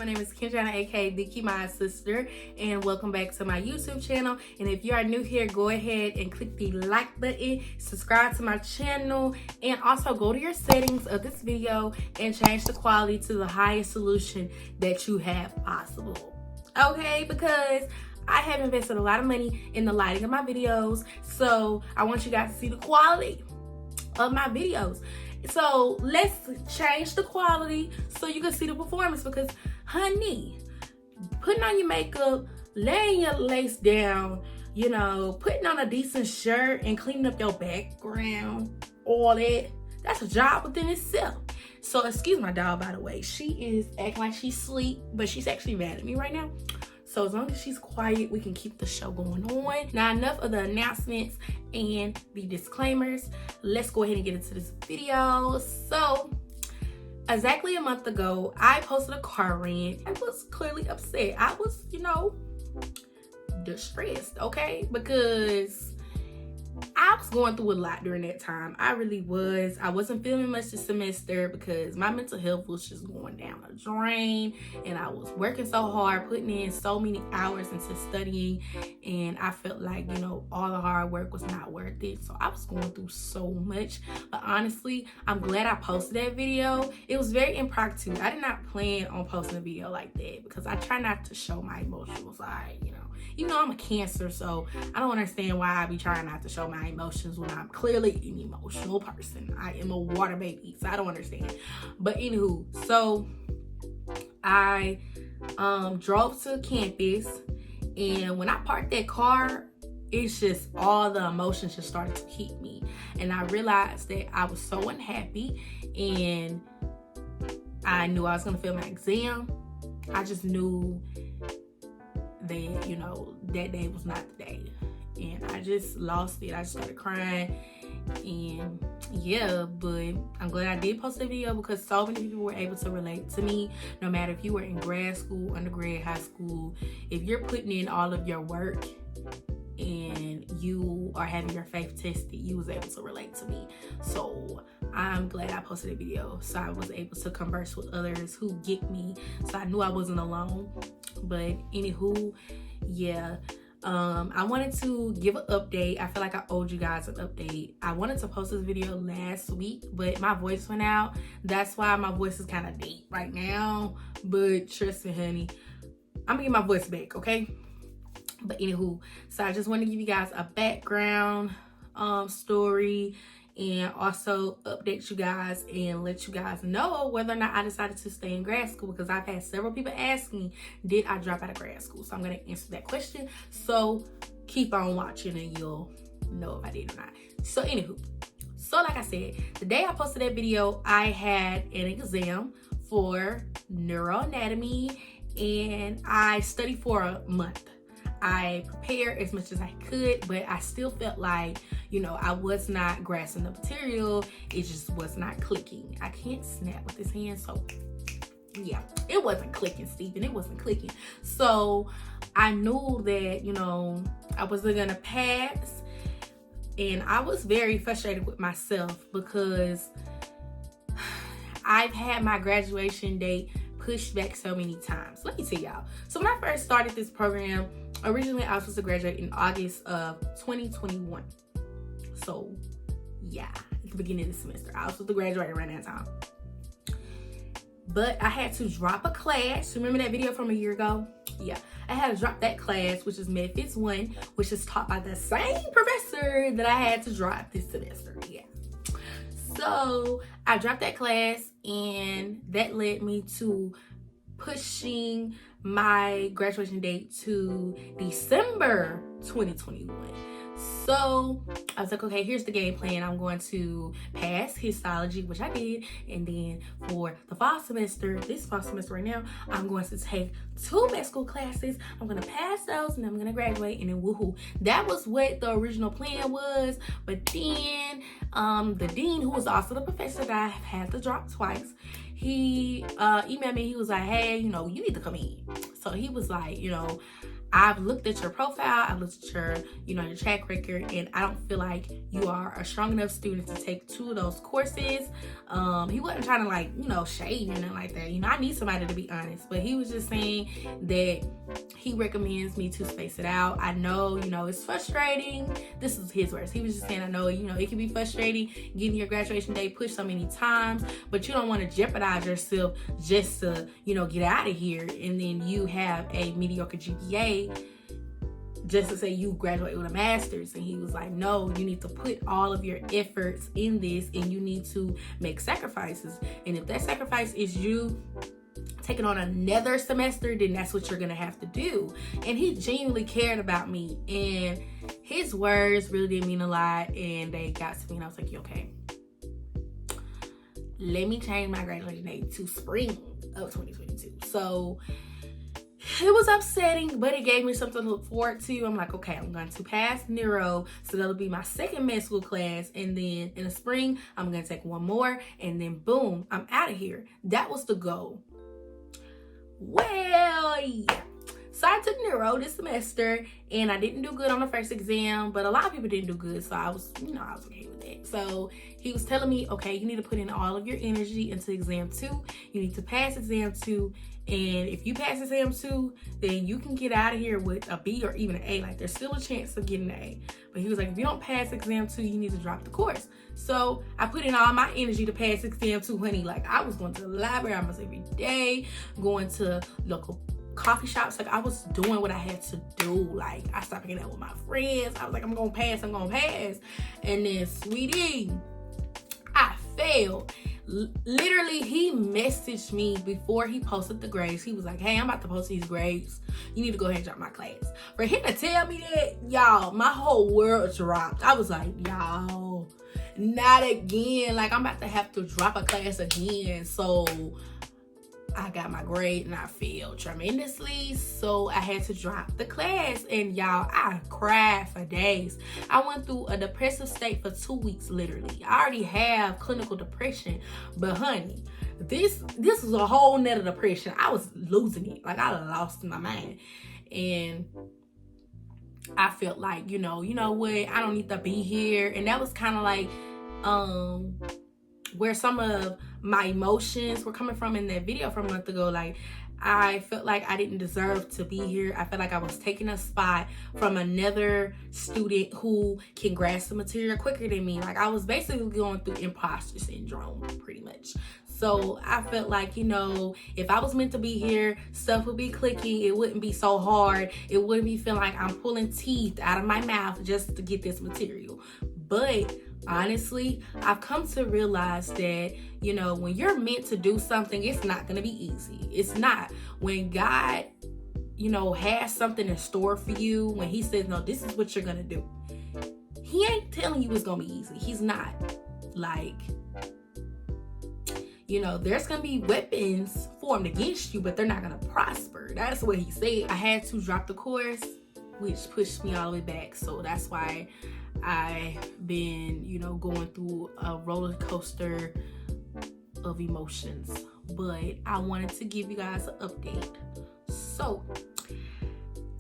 My name is Kenjana, aka Dicky, my sister, and welcome back to my YouTube channel. And if you are new here, go ahead and click the like button, subscribe to my channel, and also go to your settings of this video and change the quality to the highest solution that you have possible. Okay, because I have invested a lot of money in the lighting of my videos, so I want you guys to see the quality of my videos. So let's change the quality so you can see the performance, because honey, putting on your makeup, laying your lace down, you know, putting on a decent shirt and cleaning up your background, all that's a job within itself. So excuse my dog, by the way. She is acting like she's asleep, but she's actually mad at me right now. So as long as she's quiet, we can keep the show going on. Now, enough of the announcements and the disclaimers. Let's go ahead and get into this video. So exactly a month ago, I posted a car rant. I was clearly upset. I was, distressed, okay? Because I was going through a lot during that time. I really was. I wasn't feeling much this semester because my mental health was just going down the drain, and I was working so hard, putting in so many hours into studying, and I felt like, all the hard work was not worth it. So I was going through so much. But honestly, I'm glad I posted that video. It was very impromptu. I did not plan on posting a video like that because I try not to show my emotional side, Even though I'm a Cancer, so I don't understand why I be trying not to show my emotions when I'm clearly an emotional person. I am a water baby, so I don't understand. But anywho, so I drove to campus, and when I parked that car, it's just all the emotions just started to hit me. And I realized that I was so unhappy, and I knew I was going to fail my exam. I just knew that, that day was not the day. And I just lost it. I just started crying. And yeah, but I'm glad I did post a video because so many people were able to relate to me. No matter if you were in grad school, undergrad, high school, if you're putting in all of your work and you are having your faith tested, you was able to relate to me. So I'm glad I posted a video so I was able to converse with others who get me, so I knew I wasn't alone. But anywho, yeah, I wanted to give an update. I feel like I owed you guys an update. I wanted to post this video last week, but my voice went out. That's why my voice is kind of deep right now, but trust me, honey, I'm gonna get my voice back, okay? But anywho, so I just want to give you guys a background story, and also update you guys and let you guys know whether or not I decided to stay in grad school, because I've had several people ask me, did I drop out of grad school? So I'm going to answer that question. So keep on watching and you'll know if I did or not. So anywho, so like I said, the day I posted that video, I had an exam for neuroanatomy, and I studied for a month. I prepared as much as I could, but I still felt like, I was not grasping the material. It just was not clicking. I can't snap with this hand, so yeah, it wasn't clicking, Stephen. It wasn't clicking. So I knew that, I wasn't gonna pass, and I was very frustrated with myself because I've had my graduation date pushed back so many times. Let me tell y'all. So when I first started this program, originally I was supposed to graduate in August of 2021. So yeah, at the beginning of the semester, I was supposed to graduate around that time. But I had to drop a class. Remember that video from a year ago? Yeah, I had to drop that class, which is Methods 1, which is taught by the same professor that I had to drop this semester. Yeah. So I dropped that class, and that led me to pushing my graduation date to December 2021. So I was like, okay, here's the game plan. I'm going to pass histology, which I did, and then for the fall semester, this fall semester right now, I'm going to take 2 med school classes. I'm going to pass those, and I'm going to graduate, and then woohoo. That was what the original plan was. But then the dean, who was also the professor that I had to drop twice, he emailed me. He was like, hey, you need to come in. So he was like, I've looked at your profile, I've looked at your, your track record, and I don't feel like you are a strong enough student to take 2 of those courses. He wasn't trying to shade or nothing like that. I need somebody to be honest, but he was just saying that he recommends me to space it out. I know, it's frustrating. This is his words. He was just saying, I know, it can be frustrating getting your graduation day pushed so many times, but you don't want to jeopardize yourself just to, get out of here and then you have a mediocre GPA just to say you graduate with a master's. And he was like, no, you need to put all of your efforts in this and you need to make sacrifices. And if that sacrifice is you taking on another semester, then that's what you're gonna have to do. And he genuinely cared about me, and his words really didn't mean a lot, and they got to me, and I was like, okay, let me change my graduation date to spring of 2022. So it was upsetting, but it gave me something to look forward to. I'm like, okay, I'm going to pass neuro, so that'll be my second med school class, and then in the spring I'm gonna take one more, and then boom, I'm out of here. That was the goal. Well, yeah. So I took neuro this semester, and I didn't do good on the first exam, but a lot of people didn't do good, so I was okay with that. So he was telling me, okay, you need to put in all of your energy into exam 2. You need to pass exam 2, and if you pass exam 2, then you can get out of here with a B or even an A. Like, there's still a chance of getting an A. But he was like, if you don't pass exam 2, you need to drop the course. So I put in all my energy to pass exam 2, honey. Like, I was going to the library almost every day, going to local coffee shops. Like, I was doing what I had to do. Like, I stopped hanging out with my friends. I was like, I'm gonna pass. And then, sweetie, I failed. Literally, he messaged me before he posted the grades. He was like, hey, I'm about to post these grades. You need to go ahead and drop my class. For him to tell me that, y'all, my whole world dropped. I was like, y'all, not again. Like, I'm about to have to drop a class again. So I got my grade and I failed tremendously, so I had to drop the class. And y'all, I cried for days. I went through a depressive state for 2 weeks, literally. I already have clinical depression, but honey, this was a whole nother depression. I was losing it. Like, I lost my mind. And I felt like, you know what, I don't need to be here. And that was kind of like where some of my emotions were coming from in that video from a month ago. Like, I felt like I didn't deserve to be here. I felt like I was taking a spot from another student who can grasp the material quicker than me. Like, I was basically going through imposter syndrome, pretty much. So I felt like, if I was meant to be here, stuff would be clicking. It wouldn't be so hard. It wouldn't be feeling like I'm pulling teeth out of my mouth just to get this material. But honestly, I've come to realize that, when you're meant to do something, it's not going to be easy. It's not. When God, has something in store for you, when he says, no, this is what you're going to do, he ain't telling you it's going to be easy. He's not. Like, there's going to be weapons formed against you, but they're not going to prosper. That's what he said. I had to drop the course, which pushed me all the way back. So that's why I've been, going through a roller coaster of emotions. But I wanted to give you guys an update. So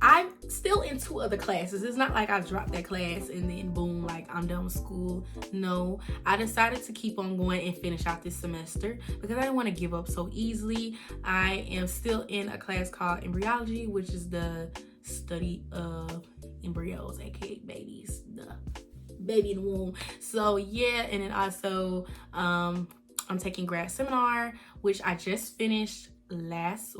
I'm still in 2 other classes. It's not like I dropped that class and then boom, like I'm done with school. No, I decided to keep on going and finish out this semester because I didn't want to give up so easily. I am still in a class called embryology, which is the study of embryos, aka babies, the baby in the womb. So yeah, and then also I'm taking grad seminar, which I just finished last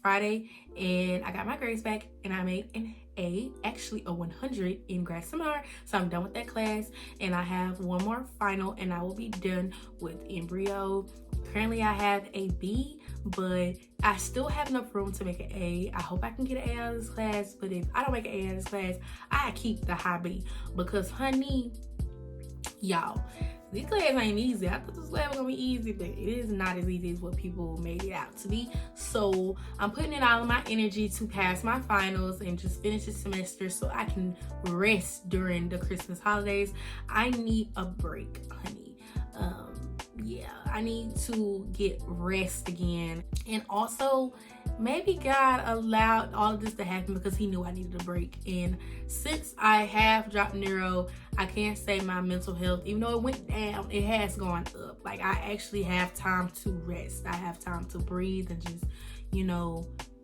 Friday, and I got my grades back and I made an A, actually a 100 in grad seminar. So I'm done with that class, and I have one more final and I will be done with embryo. Currently I have a B, but I still have enough room to make an A. I hope I can get an A out of this class, but if I don't make an A out of this class, I keep the high B because, honey, y'all, this class ain't easy. I thought this class was gonna be easy, but it is not as easy as what people made it out to be. So I'm putting in all of my energy to pass my finals and just finish the semester so I can rest during the Christmas holidays. I need a break, honey. yeah, I need to get rest again. And also, maybe God allowed all of this to happen because he knew I needed a break. And since I have dropped neuro, I can't say my mental health, even though it went down, it has gone up. Like, I actually have time to rest. I have time to breathe and just,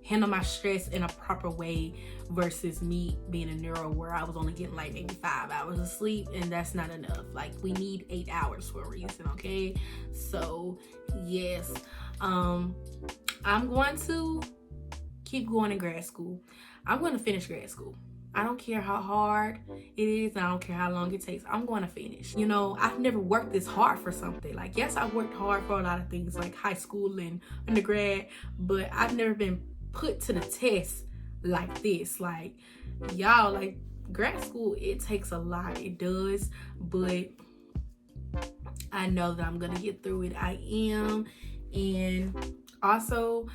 handle my stress in a proper way versus me being a neuro where I was only getting like maybe 5 hours of sleep, and that's not enough. Like, we need 8 hours for a reason, okay? So yes, I'm going to keep going to grad school. I'm going to finish grad school. I don't care how hard it is, and I don't care how long it takes. I'm going to finish. I've never worked this hard for something. Like, yes, I worked hard for a lot of things like high school and undergrad, but I've never been put to the test like this. Like, y'all, like, grad school, it takes a lot. It does, but I know that I'm gonna get through it. I am. And also,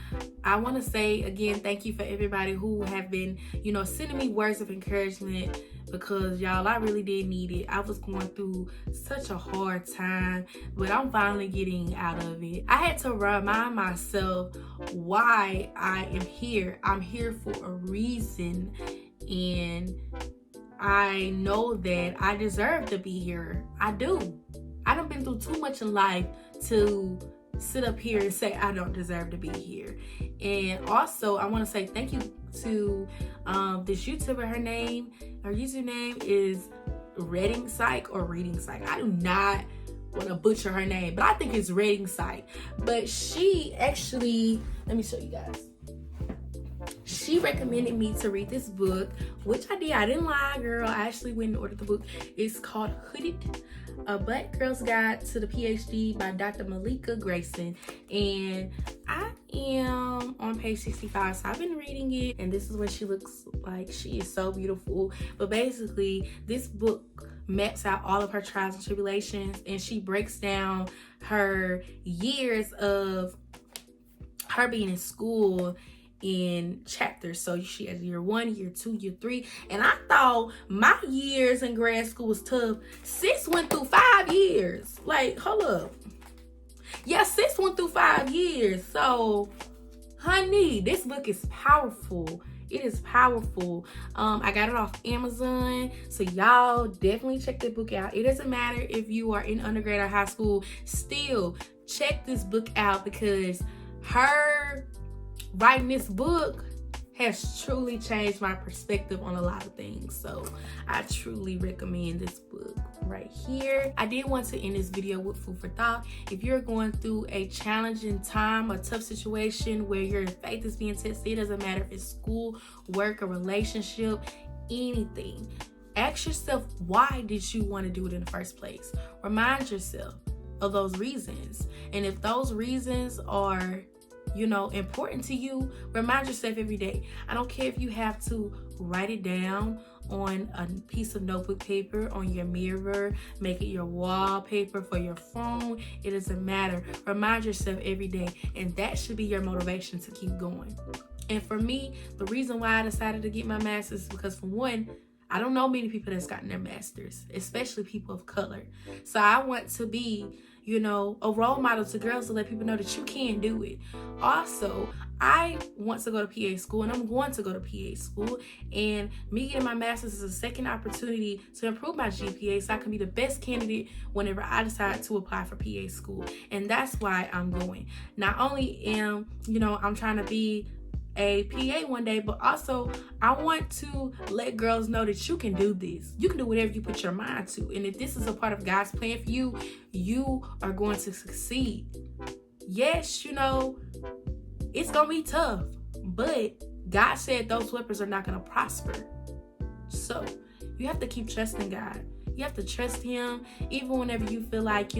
I want to say again, thank you for everybody who have been, sending me words of encouragement, because y'all, I really did need it. I was going through such a hard time, but I'm finally getting out of it. I had to remind myself why I am here. I'm here for a reason, and I know that I deserve to be here. I do. I done been through too much in life to sit up here and say I don't deserve to be here. And also, I want to say thank you to this YouTuber. Her username is Reading Psych or Reading Psych. I do not want to butcher her name, but I think it's Reading Psych. But she actually, let me show you guys. She recommended me to read this book, which I did. I didn't lie, girl. I actually went and ordered the book. It's called Hooded, A Black Girl's Guide to the PhD by Dr. Malika Grayson. And I am on page 65, so I've been reading it, and this is what she looks like. She is so beautiful. But basically, this book maps out all of her trials and tribulations, and she breaks down her years of her being in school in chapters. So she has year 1, year 2, year 3, and I thought my years in grad school was tough. Sis went through 5 years. Like, hold up. Yeah, sis went through 5 years. So, honey, this book is powerful. It is powerful. I got it off Amazon, so y'all definitely check the book out. It doesn't matter if you are in undergrad or high school, still check this book out, because her writing this book has truly changed my perspective on a lot of things. So I truly recommend this book right here. I did want to end this video with food for thought. If you're going through a challenging time, a tough situation where your faith is being tested, it doesn't matter if it's school, work, a relationship, anything. Ask yourself, why did you want to do it in the first place? Remind yourself of those reasons. And if those reasons are important to you, remind yourself every day. I don't care if you have to write it down on a piece of notebook paper, on your mirror, make it your wallpaper for your phone. It doesn't matter. Remind yourself every day, and that should be your motivation to keep going. And for me, the reason why I decided to get my master's is because, for one, I don't know many people that's gotten their masters, especially people of color. So I want to be a role model to girls, to let people know that you can do it. Also, I want to go to PA school, and I'm going to go to PA school, and me getting my master's is a second opportunity to improve my GPA so I can be the best candidate whenever I decide to apply for PA school. And that's why I'm going. Not only am, I'm trying to be a PA one day, but also I want to let girls know that you can do this. You can do whatever you put your mind to. And if this is a part of God's plan for you, you are going to succeed. Yes, it's going to be tough, but God said those weapons are not going to prosper. So you have to keep trusting God. You have to trust him, even whenever you feel like,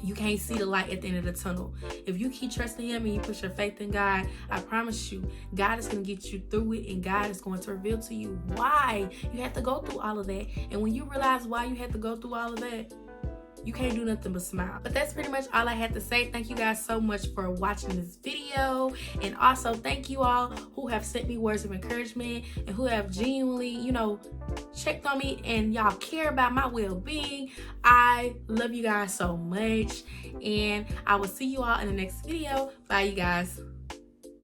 you can't see the light at the end of the tunnel. If you keep trusting him and you put your faith in God, I promise you, God is going to get you through it, and God is going to reveal to you why you had to go through all of that. And when you realize why you had to go through all of that, you can't do nothing but smile. But that's pretty much all I had to say. Thank you guys so much for watching this video. And also thank you all who have sent me words of encouragement and who have genuinely, you know, checked on me and y'all care about my well-being. I love you guys so much. And I will see you all in the next video. Bye, you guys.